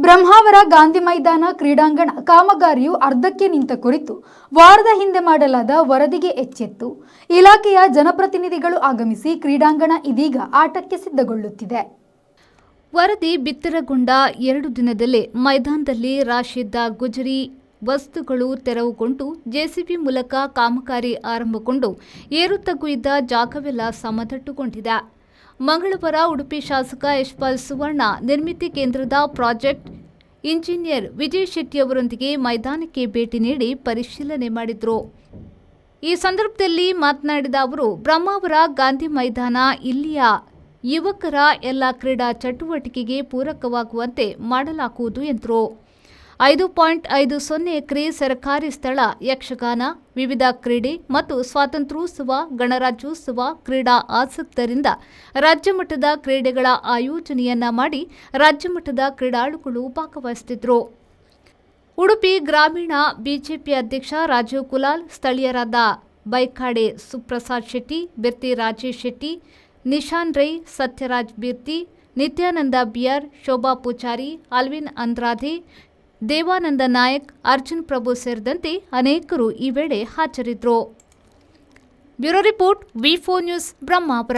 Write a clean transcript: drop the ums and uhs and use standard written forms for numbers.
ಬ್ರಹ್ಮಾವರ ಗಾಂಧಿ ಮೈದಾನ ಕ್ರೀಡಾಂಗಣ ಕಾಮಗಾರಿಯು ಅರ್ಧಕ್ಕೆ ನಿಂತ ಕುರಿತು ವಾರದ ಹಿಂದೆ ಮಾಡಲಾದ ವರದಿಗೆ ಎಚ್ಚೆತ್ತು ಇಲಾಖೆಯ ಜನಪ್ರತಿನಿಧಿಗಳು ಆಗಮಿಸಿ ಕ್ರೀಡಾಂಗಣ ಇದೀಗ ಆಟಕ್ಕೆ ಸಿದ್ಧಗೊಳ್ಳುತ್ತಿದೆ. ವರದಿ ಬಿತ್ತರಗೊಂಡ 2 ದಿನದಲ್ಲೇ ಮೈದಾನದಲ್ಲಿ ರಾಶಿಯಿದ್ದ ಗುಜರಿ ವಸ್ತುಗಳು ತೆರವುಗೊಂಡು ಜೆಸಿಬಿ ಮೂಲಕ ಕಾಮಗಾರಿ ಆರಂಭಗೊಂಡು ಏರುತ್ತಗ್ಗು ಇದ್ದ ಜಾಗವೆಲ್ಲ ಸಮತಟ್ಟುಗೊಂಡಿದೆ. ಮಂಗಳವಾರ ಉಡುಪಿ ಶಾಸಕ ಯಶ್ಪಾಲ್ ಸುವರ್ಣ ನಿರ್ಮಿತಿ ಕೇಂದ್ರದ ಪ್ರಾಜೆಕ್ಟ್ ಇಂಜಿನಿಯರ್ ವಿಜಯ್ ಶೆಟ್ಟಿ ಅವರೊಂದಿಗೆ ಮೈದಾನಕ್ಕೆ ಭೇಟಿ ನೀಡಿ ಪರಿಶೀಲನೆ ಮಾಡಿದರು. ಈ ಸಂದರ್ಭದಲ್ಲಿ ಮಾತನಾಡಿದ ಅವರು, ಬ್ರಹ್ಮಾವರ ಗಾಂಧಿ ಮೈದಾನ ಇಲ್ಲಿಯ ಯುವಕರ ಎಲ್ಲ ಕ್ರೀಡಾ ಚಟುವಟಿಕೆಗೆ ಪೂರಕವಾಗುವಂತೆ ಮಾಡಲಾಗುವುದು ಎಂದರು. 5.50 ಎಕರೆ ಸರ್ಕಾರಿ ಸ್ಥಳ ಯಕ್ಷಗಾನ, ವಿವಿಧ ಕ್ರೀಡೆ ಮತ್ತು ಸ್ವಾತಂತ್ರ್ಯೋತ್ಸವ, ಗಣರಾಜ್ಯೋತ್ಸವ ಕ್ರೀಡಾ ಆಸಕ್ತರಿಂದ ರಾಜ್ಯಮಟ್ಟದ ಕ್ರೀಡೆಗಳ ಆಯೋಜನೆಯನ್ನ ಮಾಡಿ ರಾಜ್ಯಮಟ್ಟದ ಕ್ರೀಡಾಳುಗಳು ಭಾಗವಹಿಸುತ್ತಿದ್ದರು. ಉಡುಪಿ ಗ್ರಾಮೀಣ ಬಿಜೆಪಿ ಅಧ್ಯಕ್ಷ ರಾಜೀವ್ ಕುಲಾಲ್, ಸ್ಥಳೀಯರಾದ ಬೈಕಾಡೆ ಸುಪ್ರಸಾದ್ ಶೆಟ್ಟಿ, ಬಿರ್ತಿ ರಾಜೇಶ್ ಶೆಟ್ಟಿ, ನಿಶಾನ್ ರೈ, ಸತ್ಯರಾಜ್ ಬಿರ್ತಿ, ನಿತ್ಯಾನಂದ ಬಿಆರ್, ಶೋಭಾ ಪೂಜಾರಿ, ಅಲ್ವಿನ್ ಅಂದ್ರಾಧೆ, ದೇವಾನಂದ ನಾಯಕ್, ಅರ್ಜುನ್ ಪ್ರಭು ಸೇರಿದಂತೆ ಅನೇಕರು ಈ ವೇಳೆ ಹಾಜರಿದ್ದರು. ಬ್ಯೂರೋ ರಿಪೋರ್ಟ್, ವಿ4 ನ್ಯೂಸ್, ಬ್ರಹ್ಮಾವರ.